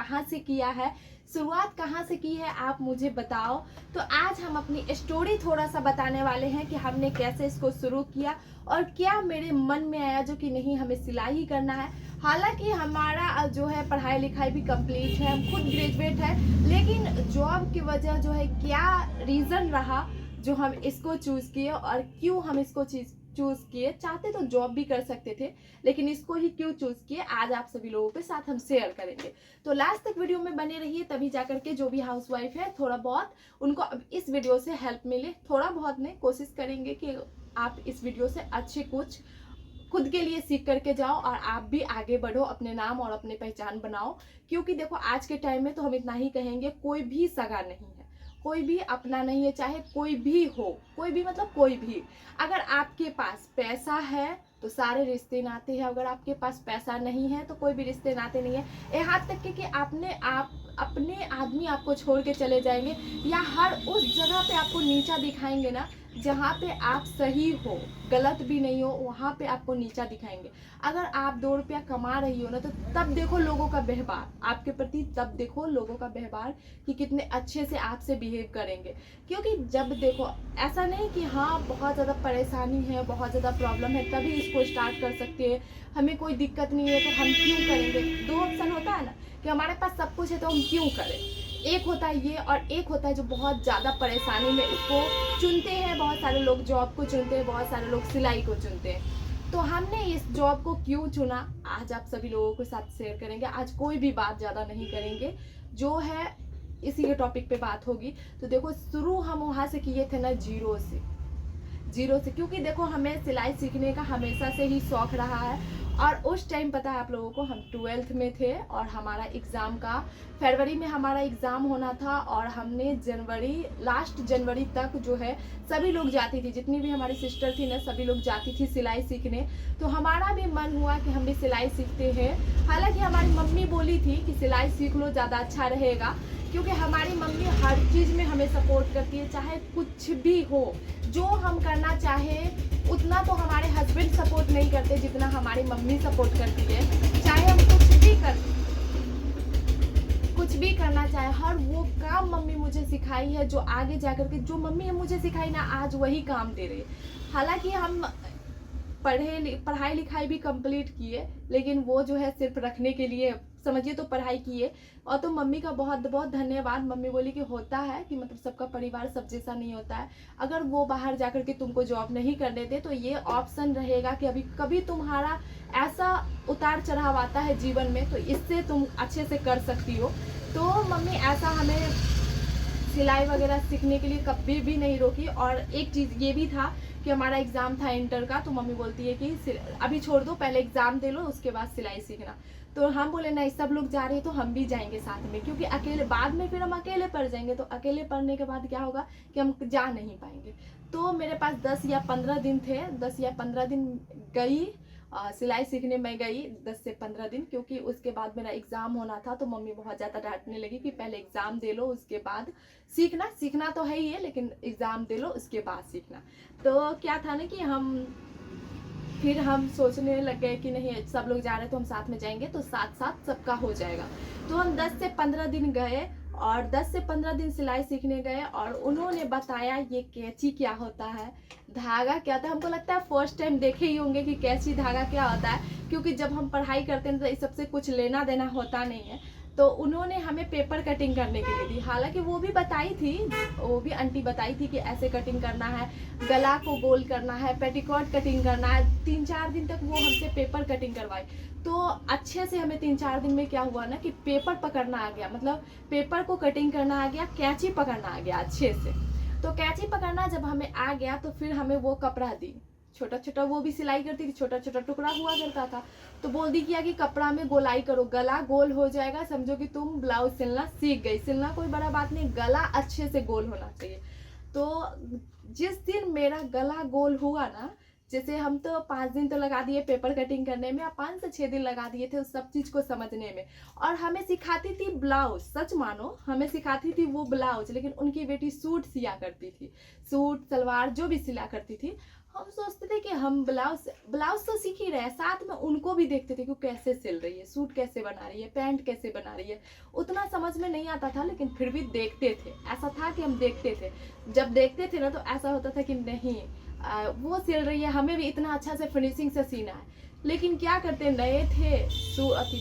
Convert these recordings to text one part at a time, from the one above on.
कहाँ से किया है, शुरुआत कहाँ से की है, आप मुझे बताओ। तो आज हम अपनी स्टोरी थोड़ा सा बताने वाले हैं कि हमने कैसे इसको शुरू किया और क्या मेरे मन में आया जो कि नहीं हमें सिलाई ही करना है। हालांकि हमारा जो है पढ़ाई लिखाई भी कंप्लीट है, हम खुद ग्रेजुएट है, लेकिन जॉब की वजह जो है क्या रीज़न रहा जो हम इसको चूज़ किए और क्यों हम इसको चूज़ किए। चाहते तो जॉब भी कर सकते थे, लेकिन इसको ही क्यों चूज़ किए आज आप सभी लोगों के साथ हम शेयर करेंगे। तो लास्ट तक वीडियो में बने रहिए, तभी जाकर के जो भी हाउसवाइफ है थोड़ा बहुत उनको अब इस वीडियो से हेल्प मिले। थोड़ा बहुत नहीं, कोशिश करेंगे कि आप इस वीडियो से अच्छे कुछ खुद के लिए सीख करके जाओ और आप भी आगे बढ़ो, अपने नाम और अपने पहचान बनाओ। क्योंकि देखो आज के टाइम में तो हम इतना ही कहेंगे, कोई भी सगा नहीं है, कोई भी अपना नहीं है, चाहे कोई भी हो, कोई भी मतलब कोई भी। अगर आपके पास पैसा है तो सारे रिश्ते नाते हैं, अगर आपके पास पैसा नहीं है तो कोई भी रिश्ते नाते नहीं है। यहाँ तक कि अपने आदमी आपको छोड़ के चले जाएंगे या हर उस जगह पे आपको नीचा दिखाएंगे ना जहाँ पे आप सही हो, गलत भी नहीं हो, वहाँ पे आपको नीचा दिखाएंगे। अगर आप 2 रुपया कमा रही हो ना तो तब देखो लोगों का व्यवहार आपके प्रति, तब देखो लोगों का व्यवहार कि कितने अच्छे से आपसे बिहेव करेंगे। क्योंकि जब देखो ऐसा नहीं कि हाँ बहुत ज़्यादा परेशानी है, बहुत ज़्यादा प्रॉब्लम है तभी इसको स्टार्ट कर सकते हैं, हमें कोई दिक्कत नहीं है तो हम क्यों करेंगे। 2 ऑप्शन होता है ना कि हमारे पास सब कुछ है तो हम क्यों करें। एक होता है ये और एक होता है जो बहुत ज़्यादा परेशानी में इसको चुनते हैं। बहुत सारे लोग जॉब को चुनते हैं, बहुत सारे लोग सिलाई को चुनते हैं। तो हमने इस जॉब को क्यों चुना आज आप सभी लोगों के साथ शेयर करेंगे। आज कोई भी बात ज़्यादा नहीं करेंगे, जो है इसी के टॉपिक पे बात होगी। तो देखो शुरू हम वहाँ से किए थे ना जीरो से, क्योंकि देखो हमें सिलाई सीखने का हमेशा से ही शौक रहा है। और उस टाइम पता है आप लोगों को, हम 12th में थे और हमारा एग्ज़ाम का फरवरी में हमारा एग्ज़ाम होना था और हमने लास्ट जनवरी तक जो है सभी लोग जाती थी, जितनी भी हमारी सिस्टर थी ना सभी लोग जाती थी सिलाई सीखने। तो हमारा भी मन हुआ कि हम भी सिलाई सीखते हैं। हालांकि हमारी मम्मी बोली थी कि सिलाई सीख लो, ज़्यादा अच्छा रहेगा, क्योंकि हमारी मम्मी हर चीज़ में हमें सपोर्ट करती है, चाहे कुछ भी हो। जो हम करना चाहे उतना तो हमारे हस्बैंड सपोर्ट नहीं करते जितना हमारी मम्मी सपोर्ट करती है। चाहे हम कुछ भी करना चाहे, हर वो काम मम्मी मुझे सिखाई है जो आगे जाकर के जो मम्मी मुझे सिखाई ना आज वही काम दे रही है। हालांकि हम पढ़ाई लिखाई भी कंप्लीट किए, लेकिन वो जो है सिर्फ रखने के लिए समझिए तो पढ़ाई किए। और तो मम्मी का बहुत बहुत धन्यवाद। मम्मी बोली कि होता है कि मतलब सबका परिवार सब जैसा नहीं होता है, अगर वो बाहर जाकर के तुमको जॉब नहीं करने दे तो ये ऑप्शन रहेगा कि अभी कभी तुम्हारा ऐसा उतार चढ़ाव आता है जीवन में तो इससे तुम अच्छे से कर सकती हो। तो मम्मी ऐसा हमें सिलाई वगैरह सीखने के लिए कभी भी नहीं रोकी। और एक चीज़ ये भी था कि हमारा एग्ज़ाम था इंटर का, तो मम्मी बोलती है कि अभी छोड़ दो, पहले एग्ज़ाम दे लो उसके बाद सिलाई सीखना। तो हम बोले नहीं, सब लोग जा रहे हैं तो हम भी जाएंगे साथ में, क्योंकि अकेले बाद में फिर हम अकेले पढ़ जाएंगे, तो अकेले पढ़ने के बाद क्या होगा कि हम जा नहीं पाएंगे। तो मेरे पास 10 या 15 दिन थे, 10 या 15 दिन गई सिलाई सीखने में गई, 10 से 15 दिन, क्योंकि उसके बाद मेरा एग्ज़ाम होना था। तो मम्मी बहुत ज़्यादा डांटने लगी कि पहले एग्ज़ाम दे लो उसके बाद सीखना तो है ही है, लेकिन एग्ज़ाम दे लो उसके बाद सीखना। तो क्या था ना कि फिर हम सोचने लग गए कि नहीं सब लोग जा रहे हैं तो हम साथ में जाएंगे, तो साथ साथ सबका हो जाएगा। तो हम 10 से 15 दिन गए और 10 से 15 दिन सिलाई सीखने गए और उन्होंने बताया ये कैंची क्या होता है, धागा क्या होता है। हमको लगता है फर्स्ट टाइम देखे ही होंगे कि कैंची धागा क्या होता है, क्योंकि जब हम पढ़ाई करते हैं तो इस सबसे कुछ लेना देना होता नहीं है। तो उन्होंने हमें पेपर कटिंग करने के लिए दी। हालांकि वो भी बताई थी, वो भी आंटी बताई थी कि ऐसे कटिंग करना है, गला को गोल करना है, पेटीकोट कटिंग करना है। 3-4 दिन तक वो हमसे पेपर कटिंग करवाई। तो अच्छे से हमें 3-4 दिन में क्या हुआ ना कि पेपर पकड़ना आ गया, मतलब पेपर को कटिंग करना आ गया, कैंची पकड़ना आ गया अच्छे से। तो कैंची पकड़ना जब हमें आ गया तो फिर हमें वो कपड़ा दी, छोटा छोटा, वो भी सिलाई करती थी, छोटा छोटा टुकड़ा हुआ करता था। तो बोल दी किया कि कपड़ा में गोलाई करो, गला गोल हो जाएगा, समझो कि तुम ब्लाउज सिलना सीख गई। सिलना कोई बड़ा बात नहीं, गला अच्छे से गोल होना चाहिए। तो जिस दिन मेरा गला गोल हुआ ना, जैसे हम तो 5 दिन तो लगा दिए पेपर कटिंग करने में, 5 से 6 दिन लगा दिए थे उस सब चीज़ को समझने में। और हमें सिखाती थी ब्लाउज, सच मानो हमें सिखाती थी वो ब्लाउज, लेकिन उनकी बेटी सूट सिया करती थी, सूट सलवार जो भी सिला करती थी। हम सोचते थे कि हम ब्लाउज ब्लाउज तो सीख ही रहे हैं, साथ में उनको भी देखते थे कि वो कैसे सिल रही है, सूट कैसे बना रही है, पैंट कैसे बना रही है। उतना समझ में नहीं आता था, लेकिन फिर भी देखते थे। ऐसा था कि हम देखते थे। जब देखते थे ना तो ऐसा होता था कि नहीं वो सिल रही है, हमें भी इतना अच्छा से फिनिशिंग से सीना है। लेकिन क्या करते, नए थे,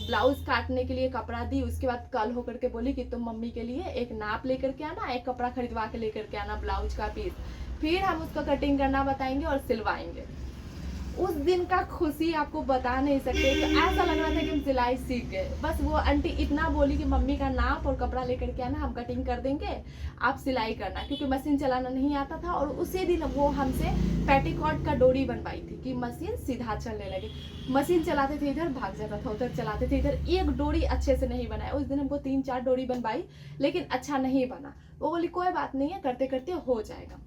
ब्लाउज काटने के लिए कपड़ा दी, उसके बाद कल होकर के बोली कि तुम मम्मी के लिए एक नाप लेकर के आना, एक कपड़ा खरीदवा के लेकर के आना ब्लाउज का पीस, फिर हम उसका कटिंग करना बताएंगे और सिलवाएंगे। उस दिन का खुशी आपको बता नहीं सकते। तो ऐसा लग रहा था कि हम सिलाई सीख गए। बस वो आंटी इतना बोली कि मम्मी का नाप और कपड़ा लेकर के आना, हम कटिंग कर देंगे, आप सिलाई करना, क्योंकि मशीन चलाना नहीं आता था। और उसी दिन वो हमसे पेटीकोट का डोरी बनवाई थी कि मशीन सीधा चलने लगे। मशीन चलाते थे इधर, भाग जाता था उधर, चलाते थे इधर, एक डोरी अच्छे से नहीं बनाया। उस दिन हमको 3-4 डोरी बनवाई, लेकिन अच्छा नहीं बना। वो बोली कोई बात नहीं है, करते करते हो जाएगा।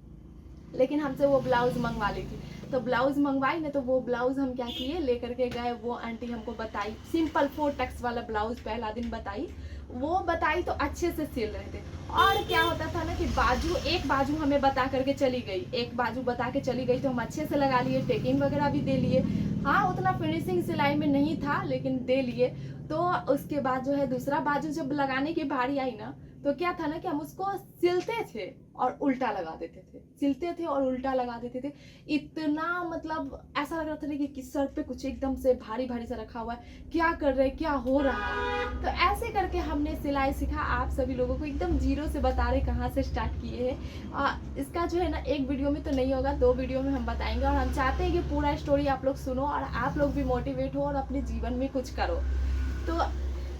लेकिन हमसे वो ब्लाउज मंगवा ली थी, तो ब्लाउज मंगवाई ना, तो वो ब्लाउज हम क्या किए, लेकर के गए। वो आंटी हमको बताई, सिंपल 4 टक्स वाला ब्लाउज पहला दिन बताई। वो बताई तो अच्छे से सिल रहे थे। और क्या होता था ना कि बाजू, एक बाजू हमें बता करके चली गई, एक बाजू बता के चली गई, तो हम अच्छे से लगा लिए, टेकिंग वगैरह भी दे लिए। हाँ, उतना फिनिशिंग सिलाई में नहीं था, लेकिन दे लिए। तो उसके बाद जो है दूसरा बाजू जब लगाने की बारी आई ना, तो क्या था ना कि हम उसको सिलते थे और उल्टा लगा देते थे, सिलते थे और उल्टा लगा देते थे। इतना मतलब ऐसा लग रहा था ना कि सर पे कुछ एकदम से भारी भारी सा रखा हुआ है, क्या कर रहे, क्या हो रहा है। तो ऐसे करके हमने सिलाई सीखा। आप सभी लोगों को एकदम जीरो से बता रहे कहाँ से स्टार्ट किए हैं। इसका जो है ना एक वीडियो में तो नहीं होगा, 2 वीडियो में हम बताएंगे। और हम चाहते हैं कि पूरा स्टोरी आप लोग सुनो और आप लोग भी मोटिवेट हो और अपने जीवन में कुछ करो। तो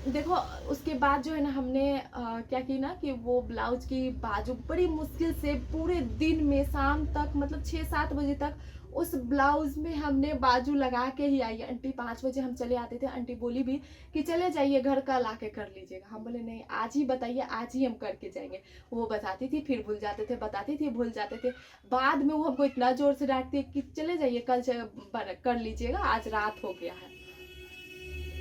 देखो, उसके बाद जो है ना हमने क्या की ना कि वो ब्लाउज की बाजू बड़ी मुश्किल से पूरे दिन में शाम तक, मतलब 6-7 बजे तक उस ब्लाउज में हमने बाजू लगा के ही आई। आंटी 5 बजे हम चले आते थे, आंटी बोली भी कि चले जाइए घर, कल आके कर लीजिएगा। हम बोले नहीं, आज ही बताइए, आज ही हम करके जाएंगे। वो बताती थी, फिर भूल जाते थे, बताती थी, भूल जाते थे। बाद में वो हमको इतना जोर से डांटती है कि चले जाइए, कल कर लीजिएगा, आज रात हो गया है।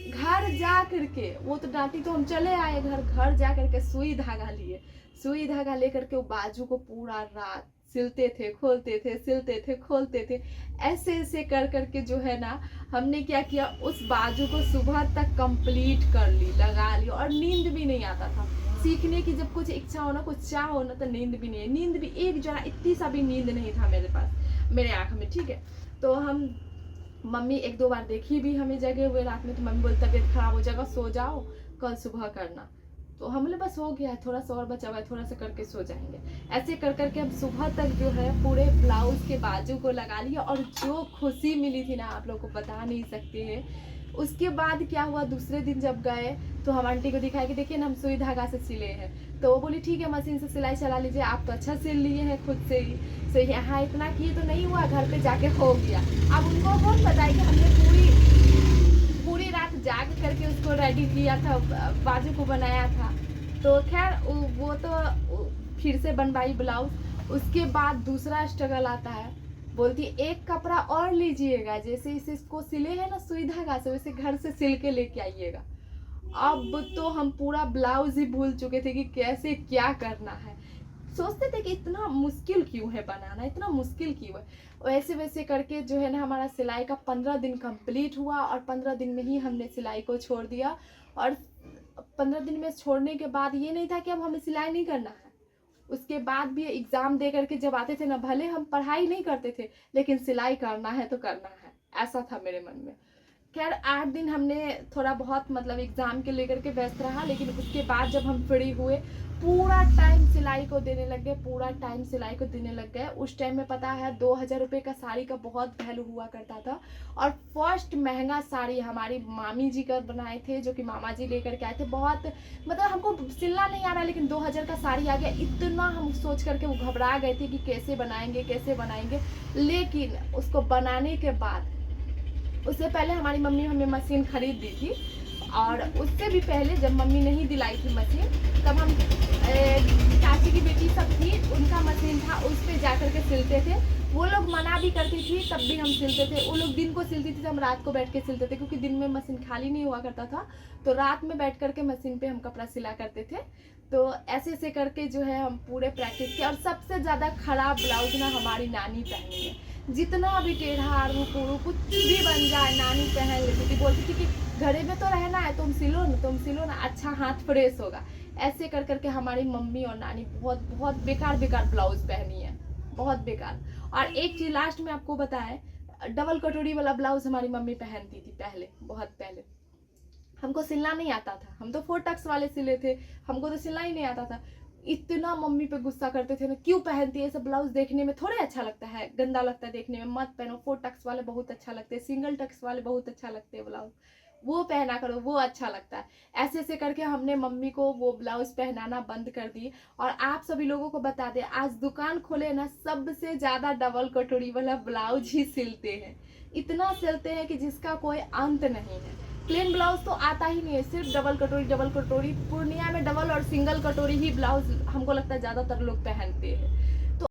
घर जा करके वो तो डांटी, तो हम चले आए घर जा करके सुई धागा लिए, सुई धागा लेकर के वो बाजू को पूरा रात सिलते थे, खोलते थे, सिलते थे, खोलते थे। ऐसे ऐसे कर करके जो है ना हमने क्या किया, उस बाजू को सुबह तक कंप्लीट कर ली, लगा ली। और नींद भी नहीं आता था। सीखने की जब कुछ इच्छा हो ना, कुछ चाह हो ना, तो नींद भी नहीं है। नींद भी एक जरा इतनी सा भी नींद नहीं था मेरे पास, मेरे आँख में, ठीक है। तो हम मम्मी 1-2 बार देखी भी हमें जगे हुए रात में, तो मम्मी बोली तबीयत खराब हो जाएगा, सो जाओ, कल सुबह करना। तो हम बोले बस हो गया है, थोड़ा सा और बचा हुआ है, थोड़ा सा करके सो जाएंगे। ऐसे कर करके हम सुबह तक जो है पूरे ब्लाउज के बाजू को लगा लिया। और जो खुशी मिली थी ना, आप लोग को बता नहीं सकते हैं। उसके बाद क्या हुआ, दूसरे दिन जब गए तो हम आंटी को दिखाया कि देखिए ना हम सुई धागा से सिले हैं। तो वो बोली ठीक है, मशीन से सिलाई चला लीजिए, आप तो अच्छा सिल लिए हैं खुद से ही। तो यहाँ इतना किए तो नहीं हुआ, घर पे जाके हो गया। अब उनको कौन बताए कि हमने पूरी रात जाग करके उसको रेडी किया था, बाजू को बनाया था। तो खैर वो तो फिर से बनवाई ब्लाउज। उसके बाद दूसरा स्ट्रगल आता है, बोलती एक कपड़ा और लीजिएगा, जैसे इसको सिले है ना सुई धागा से, वैसे घर से सिल के लेके आइएगा। अब तो हम पूरा ब्लाउज ही भूल चुके थे कि कैसे क्या करना है। सोचते थे कि इतना मुश्किल क्यों है बनाना, इतना मुश्किल क्यों है। वैसे वैसे करके जो है ना हमारा सिलाई का 15 दिन कंप्लीट हुआ। और 15 दिन में ही हमने सिलाई को छोड़ दिया। और 15 दिन में छोड़ने के बाद ये नहीं था कि अब हमें सिलाई नहीं करना है। उसके बाद भी एग्ज़ाम दे करके जब आते थे ना, भले हम पढ़ाई नहीं करते थे, लेकिन सिलाई करना है तो करना है, ऐसा था मेरे मन में। खैर 8 दिन हमने थोड़ा बहुत मतलब एग्ज़ाम के लेकर के व्यस्त रहा। लेकिन उसके बाद जब हम फ्री हुए, पूरा टाइम सिलाई को देने लग गए, पूरा टाइम सिलाई को देने लग गए। उस टाइम में पता है 2000 रुपये का साड़ी का बहुत वैल्यू हुआ करता था। और फर्स्ट महंगा साड़ी हमारी मामी जी का बनाए थे, जो कि मामा जी लेकर के आए थे। बहुत मतलब हमको सिलना नहीं आ रहा, लेकिन 2000 का साड़ी आ गया। इतना हम सोच करके वो घबरा गए थे कि कैसे बनाएंगे, कैसे बनाएंगे। लेकिन उसको बनाने के बाद, उससे पहले हमारी मम्मी हमें मशीन खरीद दी थी। और उससे भी पहले जब मम्मी नहीं दिलाई थी मशीन, तब हम चाची की बेटी सब थी, उनका मशीन था, उस पर जा कर के सिलते थे। वो लोग मना भी करती थी तब भी हम सिलते थे। वो लोग दिन को सिलती थी तो हम रात को बैठ के सिलते थे, क्योंकि दिन में मशीन खाली नहीं हुआ करता था, तो रात में बैठ करके मशीन पे हम कपड़ा सिला करते थे। तो ऐसे ऐसे करके जो है हम पूरे प्रैक्टिस किया। और सबसे ज़्यादा खराब ब्लाउज ना हमारी नानी पहनी है। जितना भी टेढ़ा आरू पोरू कुछ भी बन जाए नानी पहन लेती थी, बोलती थी कि घरे में तो रहना है, तुम सिलो ना, अच्छा हाथ फ्रेश होगा। ऐसे कर करके हमारी मम्मी और नानी बहुत बहुत बेकार बेकार ब्लाउज पहनी है, बहुत बेकार। और एक चीज लास्ट में आपको बताए, डबल कटोरी वाला ब्लाउज हमारी मम्मी पहनती थी पहले, बहुत पहले। हमको सिलना नहीं आता था, हम तो 4 टक्स वाले सिले थे, हमको तो सिलना ही नहीं आता था। इतना मम्मी पे गुस्सा करते थे ना, क्यों पहनती है ये सब ब्लाउज, देखने में थोड़े अच्छा लगता है, गंदा लगता है देखने में, मत पहनो। 4 टक्स वाले बहुत अच्छा लगते हैं, सिंगल टक्स वाले बहुत अच्छा लगते हैं ब्लाउज, वो पहना करो, वो अच्छा लगता है। ऐसे ऐसे करके हमने मम्मी को वो ब्लाउज पहनाना बंद कर दी। और आप सभी लोगों को बता दें, आज दुकान खोले ना, सबसे ज्यादा डबल कटोरी वाला ब्लाउज ही सिलते हैं। इतना सिलते हैं कि जिसका कोई अंत नहीं है। प्लेन ब्लाउज तो आता ही नहीं है, सिर्फ डबल कटोरी। पूर्णिया में डबल और सिंगल कटोरी ही ब्लाउज हमको लगता है ज्यादातर लोग पहनते हैं।